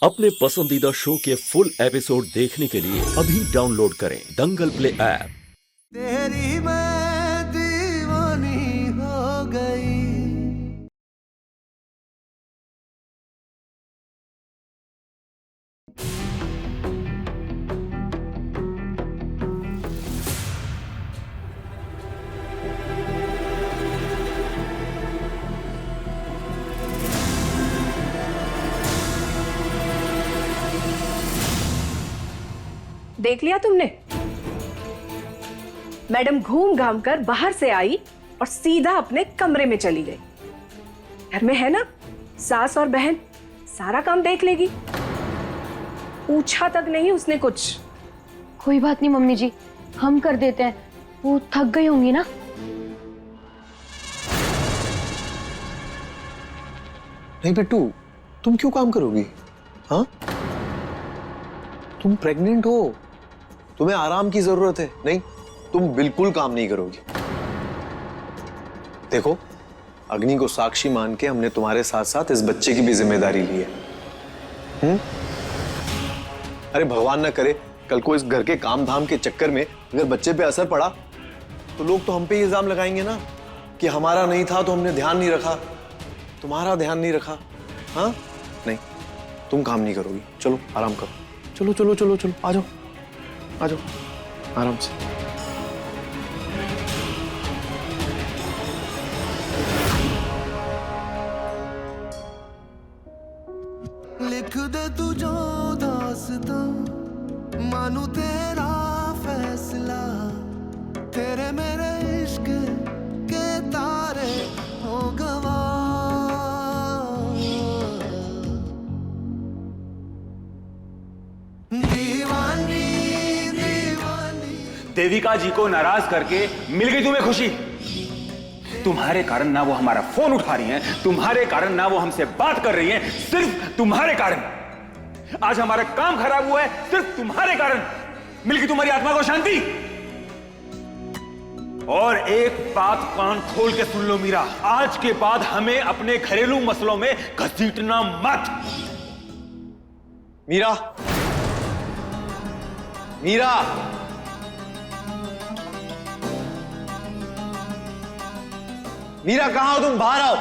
अपने पसंदीदा शो के फुल एपिसोड देखने के लिए अभी डाउनलोड करें दंगल प्ले ऐप। तेरी मैं दीवानी हो गई। देख लिया तुमने? मैडम घूम घाम कर बाहर से आई और सीधा अपने कमरे में चली गई। घर में है ना सास और बहन, सारा काम देख लेगी। पूछा तक नहीं उसने कुछ। कोई बात नहीं मम्मी जी, हम कर देते हैं। वो थक गई होंगी ना। नहीं बिट्टू, तुम क्यों काम करोगी? हाँ, तुम प्रेग्नेंट हो, तुम्हें आराम की जरूरत है। नहीं, तुम बिल्कुल काम नहीं करोगी। देखो, अग्नि को साक्षी मान के हमने तुम्हारे साथ साथ इस बच्चे की भी जिम्मेदारी ली है। अरे भगवान ना करे कल को इस घर के काम धाम के चक्कर में अगर बच्चे पे असर पड़ा तो लोग तो हम पे इल्जाम लगाएंगे ना कि हमारा नहीं था तो हमने ध्यान नहीं रखा, तुम्हारा ध्यान नहीं रखा। हाँ, नहीं, तुम काम नहीं करोगी। चलो आराम करो। चलो चलो चलो चलो, आ जाओ आ जाओ आराम से। लिख दे तू जो दास्तां, मानू तेरा फैसला। तेरे मेरे इश्क के तारे हो गवा। दीवानी दीवानी। देविका जी को नाराज करके मिल गई तुम्हें खुशी। तुम्हारे कारण ना वो हमारा फोन उठा रही हैं, तुम्हारे कारण ना वो हमसे बात कर रही हैं, सिर्फ तुम्हारे कारण। आज हमारा काम खराब हुआ है सिर्फ तुम्हारे कारण। मिल गई तुम्हारी आत्मा को शांति। और एक बात कान खोल के सुन लो मीरा, आज के बाद हमें अपने घरेलू मसलों में घसीटना मत। मीरा, मीरा, मीरा कहाँ हो तुम? बाहर आओ।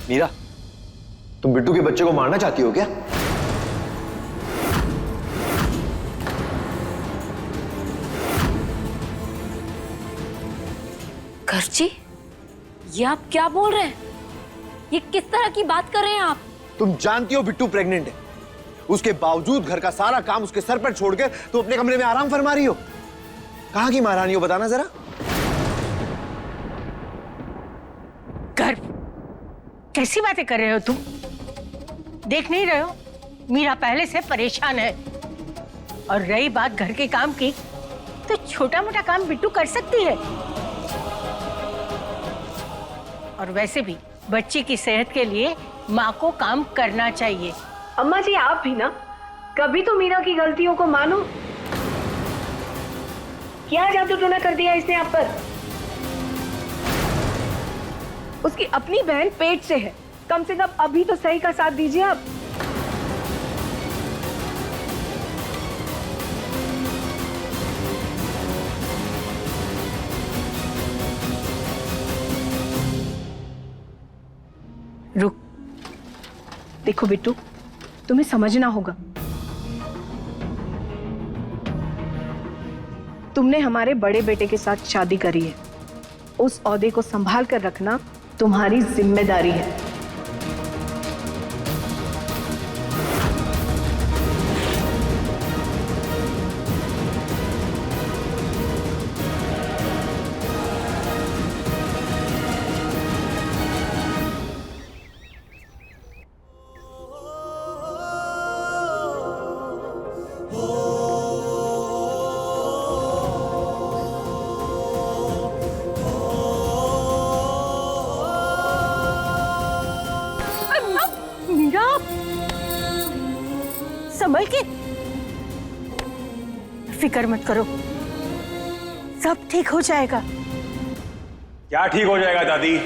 मीरा, तुम बिट्टू के बच्चे को मारना चाहती हो क्या? गर्जी, ये आप क्या बोल रहे हैं? ये किस तरह की बात कर रहे हैं आप? तुम जानती हो बिट्टू प्रेग्नेंट है, उसके बावजूद घर का सारा काम उसके सर पर छोड़ के तुम अपने कमरे में आराम फरमा रही हो। कहां की महारानी हो बताना जरा। गर्व, कैसी बातें कर रहे हो तुम? देख नहीं रहे हो मीरा पहले से परेशान है। और रही बात घर के काम की, तो छोटा मोटा काम बिट्टू कर सकती है। और वैसे भी बच्ची की सेहत के लिए माँ को काम करना चाहिए। अम्मा जी आप भी ना कभी तो मीरा की गलतियों को मानो। क्या जादू टोना कर दिया इसने आप पर? उसकी अपनी बहन पेट से है, कम से कम अभी तो सही का साथ दीजिए आप। रुक, देखो बिट्टू, तुम्हें समझना होगा। तुमने हमारे बड़े बेटे के साथ शादी करी है, उस ओहदे को संभाल कर रखना तुम्हारी जिम्मेदारी है। फिक्र मत करो, सब ठीक हो जाएगा। क्या ठीक हो जाएगा दादी?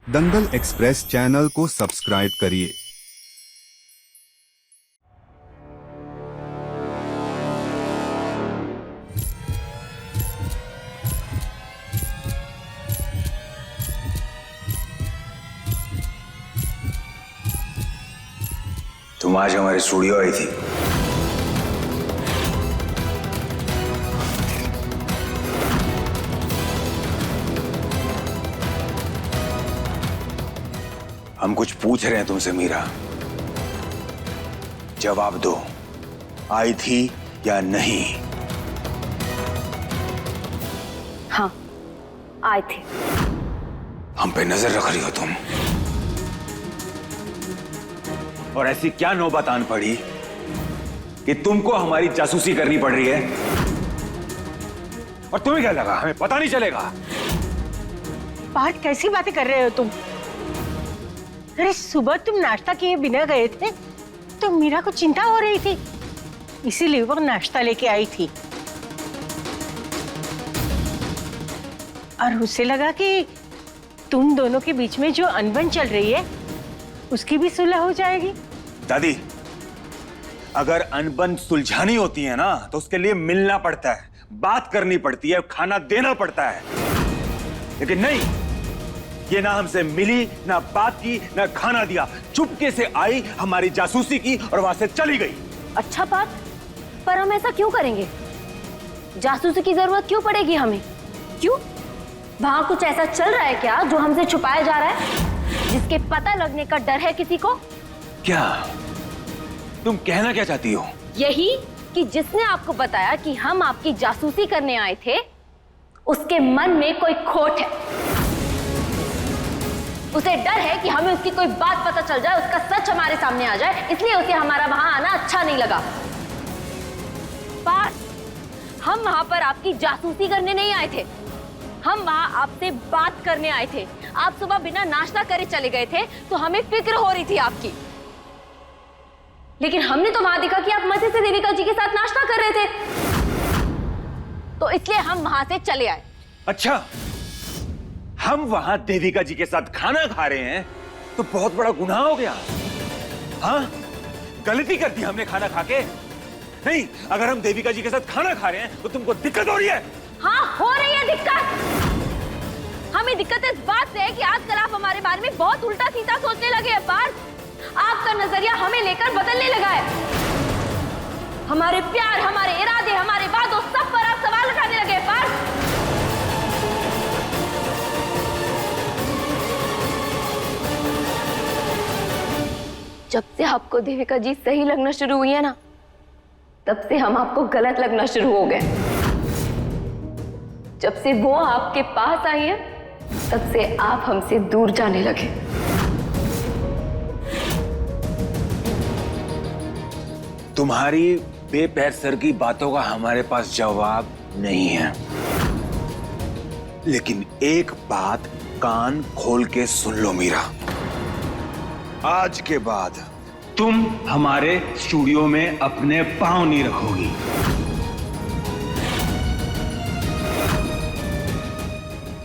दंगल एक्सप्रेस चैनल को सब्सक्राइब करिए। तुम आज हमारे स्टूडियो आई थी। हम कुछ पूछ रहे हैं तुमसे मीरा, जवाब दो, आई थी या नहीं? हाँ, आए थे। हम पे नजर रख रही हो तुम, और ऐसी क्या नौबत आन पड़ी कि तुमको हमारी जासूसी करनी पड़ रही है? और तुम्हें क्या लगा हमें पता नहीं चलेगा? पार्थ, कैसी बातें कर रहे हो तुम? अरे सुबह तुम नाश्ता किए बिना गए थे तो मीरा को चिंता हो रही थी, इसीलिए वो नाश्ता लेके आई थी। और उसे लगा कि तुम दोनों के बीच में जो अनबन चल रही है उसकी भी सुलह हो जाएगी। दादी, अगर अनबन सुलझानी होती है ना तो उसके लिए मिलना पड़ता है, बात करनी पड़ती है, खाना देना पड़ता है। लेकिन नहीं, ये ना हमसे मिली, ना बात की, ना खाना दिया, चुपके से आई, हमारी जासूसी की और वहां से चली गई। अच्छा बात, पर हम ऐसा क्यों करेंगे? जासूसी की जरूरत क्यों पड़ेगी हमें? क्यों? वहां कुछ ऐसा चल रहा है क्या जो हमसे छुपाया जा रहा है, जिसके पता लगने का डर है किसी को? क्या तुम कहना क्या चाहती हो? यही कि जिसने आपको बताया कि हम आपकी जासूसी करने आए थे, उसके मन में कोई खोट है। उसे डर है कि हमें उसकी कोई बात पता चल जाए, उसका सच हमारे सामने आ जाए, इसलिए उसे हमारा वहां आना अच्छा नहीं लगा। पर हम वहां पर आपकी जासूसी करने नहीं आए थे, हम वहां आपसे बात करने आए थे। आप सुबह बिना नाश्ता करे चले गए थे तो हमें फिक्र हो रही थी आपकी, लेकिन हमने तो वहां देखा कि आप मजे से देविका जी के साथ नाश्ता कर रहे थे, तो इसलिए हम वहां से चले आए। अच्छा, हम वहां देविका जी के साथ खाना खा रहे हैं तो बहुत बड़ा गुनाह हो गया। हाँ, गलती कर दी हमने खाना खा के। नहीं, अगर हम देविका जी के साथ खाना खा रहे हैं तो तुमको दिक्कत हो रही है? हाँ, हो रही है दिक्कत। हमें दिक्कत इस बात से है कि आजकल आप हमारे बारे में बहुत उल्टा सीधा सोचने लगे हैं। पार्थ, आपका नजरिया हमें लेकर बदलने लगा है। हमारे प्यार, हमारे इरादे, हमारे वादों, सब पर आप सवाल उठाने लगे हैं। पार्थ, जब से आपको देविका जी सही लगना शुरू हुई है ना, तब से हम आपको गलत लगना शुरू हो गए। जब से वो आपके पास आई है, तब से आप हमसे दूर जाने लगे। तुम्हारी बेपैर सर की बातों का हमारे पास जवाब नहीं है, लेकिन एक बात कान खोल के सुन लो मीरा, आज के बाद तुम हमारे स्टूडियो में अपने पांव नहीं रखोगी।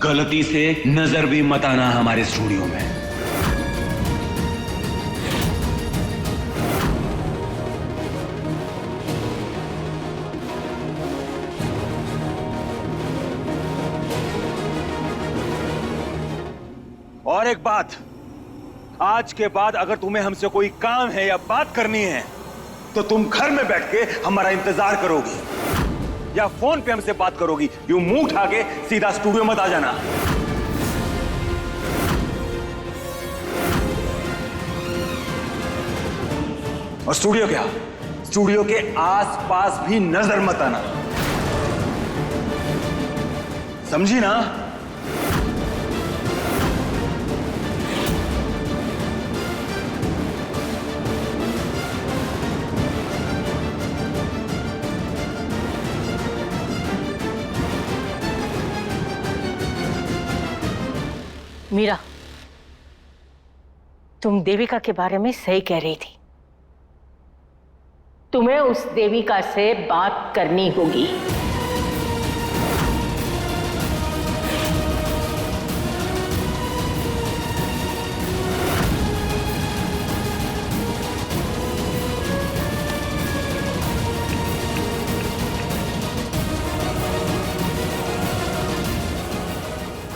गलती से नजर भी मत आना हमारे स्टूडियो में। और एक बात, आज के बाद अगर तुम्हें हमसे कोई काम है या बात करनी है तो तुम घर में बैठ के हमारा इंतजार करोगी या फोन पे हमसे बात करोगी। यूं मुंह उठा के सीधा स्टूडियो मत आ जाना। और स्टूडियो क्या, स्टूडियो के आसपास भी नजर मत आना, समझी ना? मीरा, तुम देविका के बारे में सही कह रही थी। तुम्हें उस देविका से बात करनी होगी।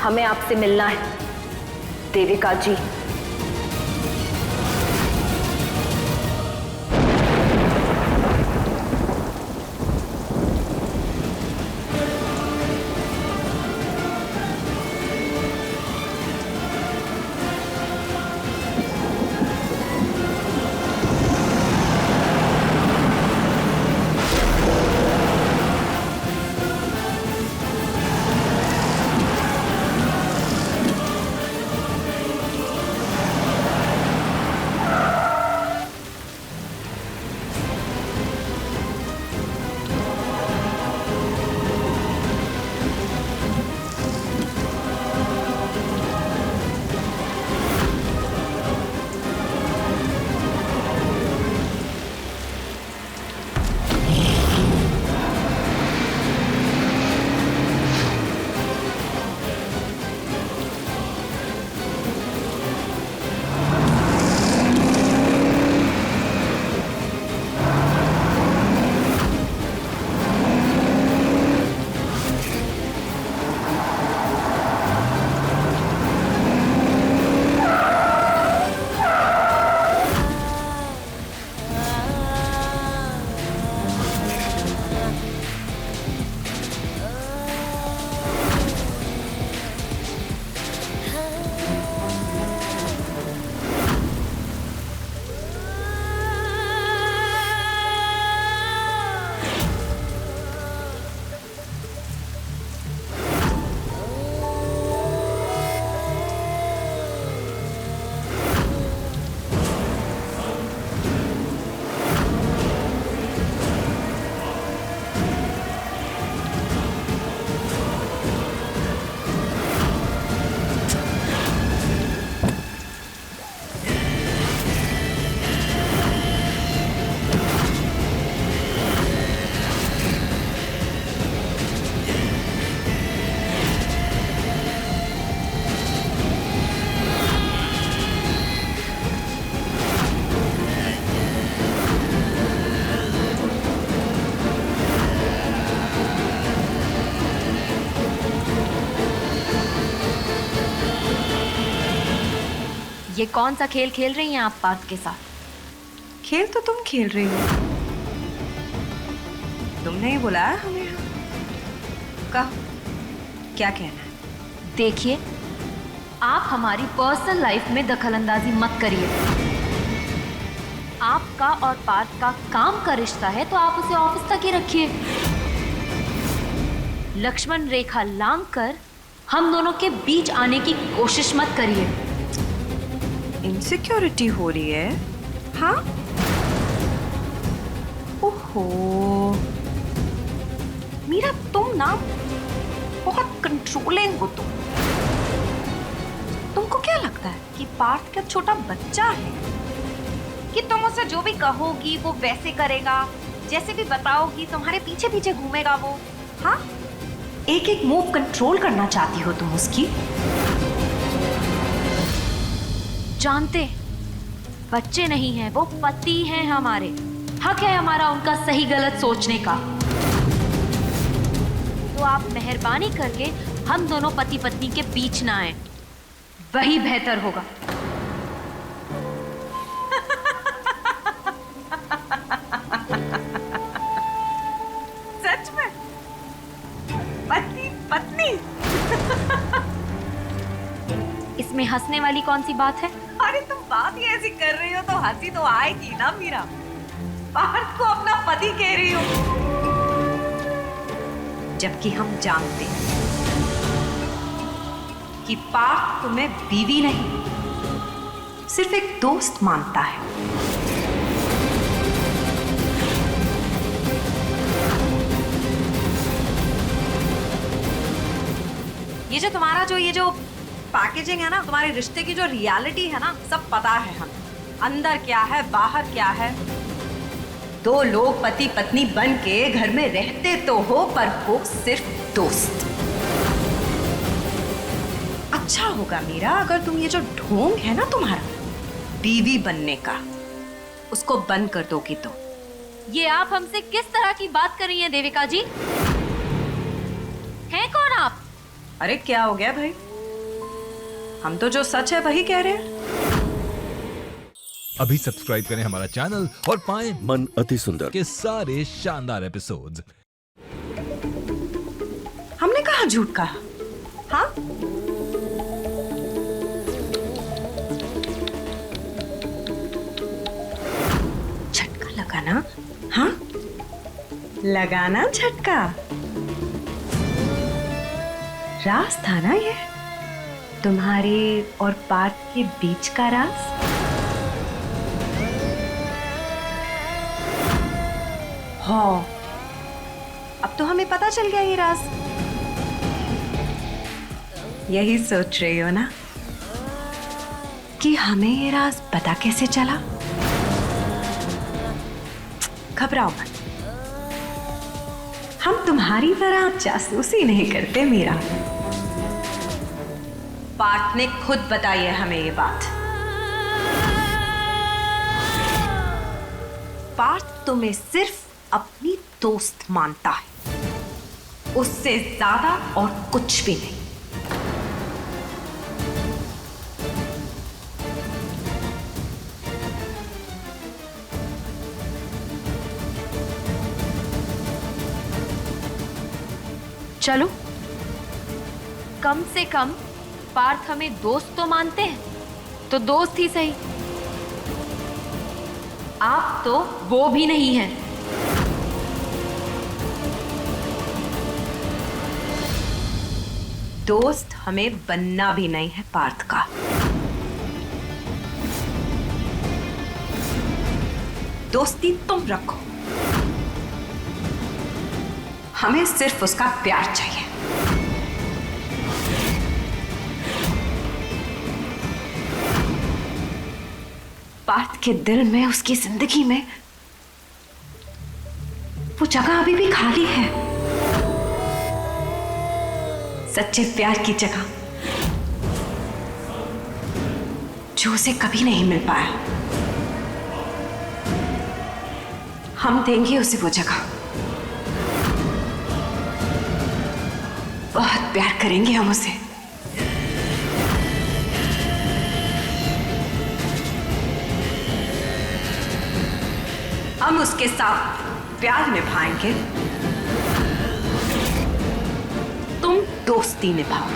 हमें आपसे मिलना है देविका जी। ये कौन सा खेल खेल रही हैं आप पार्थ के साथ? खेल तो तुम खेल रही हो। तुमने ही बुलाया हमें। कहो, क्या कहना है? देखिए, आप हमारी पर्सनल लाइफ में दखलंदाजी मत करिए। आपका और पार्थ का काम का रिश्ता है तो आप उसे ऑफिस तक ही रखिए। लक्ष्मण रेखा लांघ कर हम दोनों के बीच आने की कोशिश मत करिए। इनसिक्योरिटी हो रही है? हाँ? ओहो मीरा, तुम ना बहुत कंट्रोलिंग हो। तुमको क्या लगता है कि पार्थ क्या छोटा बच्चा है कि तुम उसे जो भी कहोगी वो वैसे करेगा, जैसे भी बताओगी तुम्हारे पीछे पीछे घूमेगा वो? हाँ, एक एक मूव कंट्रोल करना चाहती हो तुम उसकी। जानते, बच्चे नहीं हैं, वो पति हैं हमारे। हक है हमारा उनका सही गलत सोचने का। तो आप मेहरबानी करके हम दोनों पति पत्नी के बीच ना आए, वही बेहतर होगा। सच में? पति पत्नी? इसमें हंसने वाली कौन सी बात है? अरे तुम बात ही ऐसी कर रही हो तो हंसी तो आएगी ना मीरा। पार्थ को अपना पति कह रही हो, जबकि हम जानते हैं कि पार्थ तुम्हें बीवी नहीं, सिर्फ एक दोस्त मानता है। ये जो पैकेजिंग है ना, तुम्हारे रिश्ते की जो रियलिटी है ना, सब पता है हमें। अंदर क्या है, बाहर क्या है। दो लोग पति पत्नी बन के घर में रहते तो हो, पर हो सिर्फ दोस्त। अच्छा होगा मीरा अगर तुम ये जो ढोंग है ना तुम्हारा बीवी बनने का, उसको बंद कर दोगी तो। ये आप हमसे किस तरह की बात कर रही हैं देविका जी? हैं कौन आप? अरे क्या हो गया भाई, हम तो जो सच है वही कह रहे हैं। अभी सब्सक्राइब करें हमारा चैनल और पाएं मन अति सुंदर के सारे शानदार एपिसोड्स। हमने कहा झूठ कहा? हाँ, झटका लगाना। हाँ, लगाना झटका। राज था ना ये, तुम्हारे और पार्थ के बीच का राज। हाँ, अब तो हमें पता चल गया ये राज। यही सोच रही हो ना कि हमें ये राज पता कैसे चला? घबराओ मत, हम तुम्हारी तरह जासूसी नहीं करते मीरा। पार्थ ने खुद बताई है हमें ये बात। पार्थ तुम्हें सिर्फ अपनी दोस्त मानता है, उससे ज्यादा और कुछ भी नहीं। चलो, कम से कम पार्थ हमें दोस्त तो मानते हैं, तो दोस्त ही सही। आप तो वो भी नहीं हैं। दोस्त हमें बनना भी नहीं है पार्थ का। दोस्ती तुम रखो, हमें सिर्फ उसका प्यार चाहिए। पार्थ के दिल में, उसकी जिंदगी में वो जगह अभी भी खाली है, सच्चे प्यार की जगह जो उसे कभी नहीं मिल पाया। हम देंगे उसे वो जगह, बहुत प्यार करेंगे हम उसे। हम उसके साथ प्यार निभाएंगे, तुम दोस्ती निभाओ।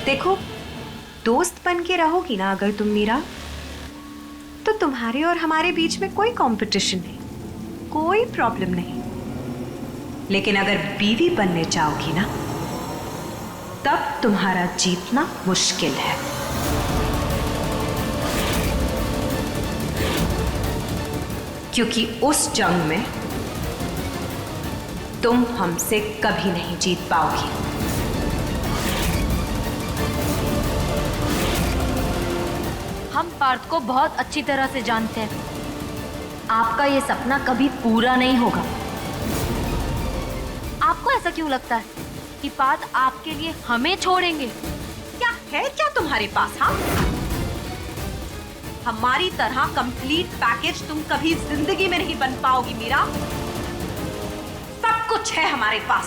देखो, दोस्त बन के रहोगी ना अगर तुम मीरा, तो तुम्हारे और हमारे बीच में कोई कंपटीशन नहीं, कोई प्रॉब्लम नहीं। लेकिन अगर बीवी बनने जाओगी ना, तब तुम्हारा जीतना मुश्किल है। क्योंकि उस जंग में तुम हमसे कभी नहीं जीत पाओगी। हम पार्थ को बहुत अच्छी तरह से जानते हैं। आपका ये सपना कभी पूरा नहीं होगा। आपको ऐसा क्यों लगता है कि पार्थ आपके लिए हमें छोड़ेंगे? क्या है क्या तुम्हारे पास? हाँ, हमारी तरह कंप्लीट पैकेज तुम कभी जिंदगी में नहीं बन पाओगी मीरा। सब कुछ है हमारे पास,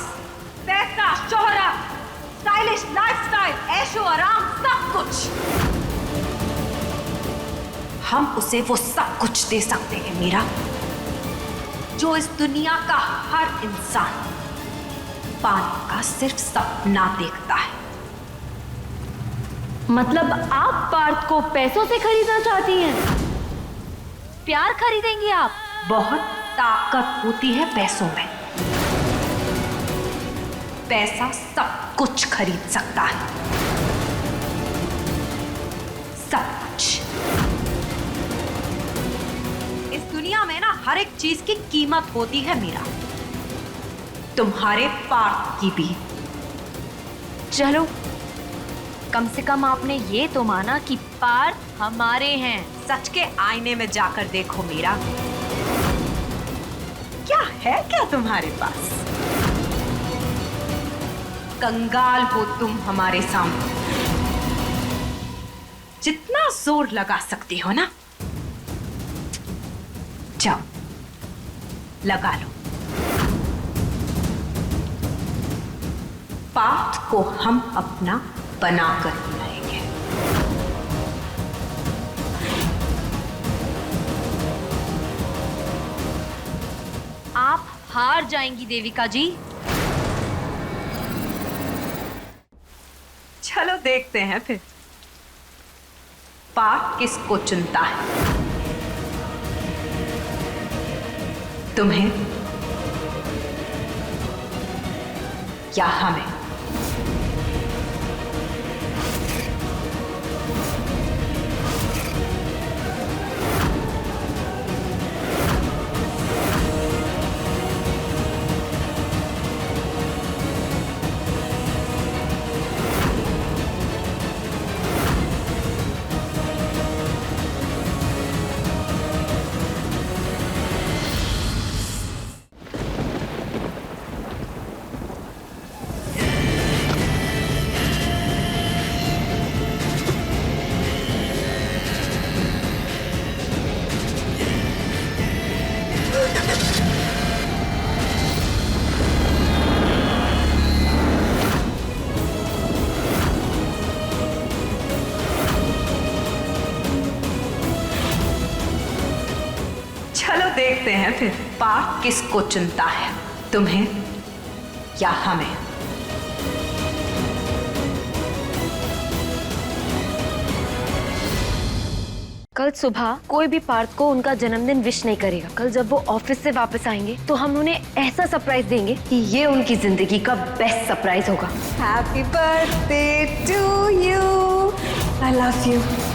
पैसा, शोहरत, स्टाइलिश लाइफस्टाइल, ऐशो आराम, सब कुछ। हम उसे वो सब कुछ दे सकते हैं मीरा, जो इस दुनिया का हर इंसान पाने का सिर्फ सपना देखता है। मतलब आप पार्थ को पैसों से खरीदना चाहती हैं? प्यार खरीदेंगी आप? बहुत ताकत होती है पैसों में। पैसा सब कुछ खरीद सकता है, सब कुछ। इस दुनिया में ना हर एक चीज की कीमत होती है मीरा। तुम्हारे पार्थ की भी। चलो, कम से कम आपने ये तो माना कि पार्थ हमारे हैं। सच के आईने में जाकर देखो मीरा, क्या है क्या तुम्हारे पास? कंगाल हो तुम हमारे सामने। जितना जोर लगा सकती हो ना, जाओ लगा लो। पार्थ को हम अपना बनाकर बुलाएंगे। आप हार जाएंगी देविका जी। चलो देखते हैं फिर पार्थ किसको चुनता है, तुम्हें या हमें। देखते हैं फिर पार्थ किसको चुनता है, तुम्हें या हमें। कल सुबह कोई भी पार्थ को उनका जन्मदिन विश नहीं करेगा। कल जब वो ऑफिस से वापस आएंगे तो हम उन्हें ऐसा सरप्राइज देंगे कि ये उनकी जिंदगी का बेस्ट सरप्राइज होगा। Happy birthday to you, I love you.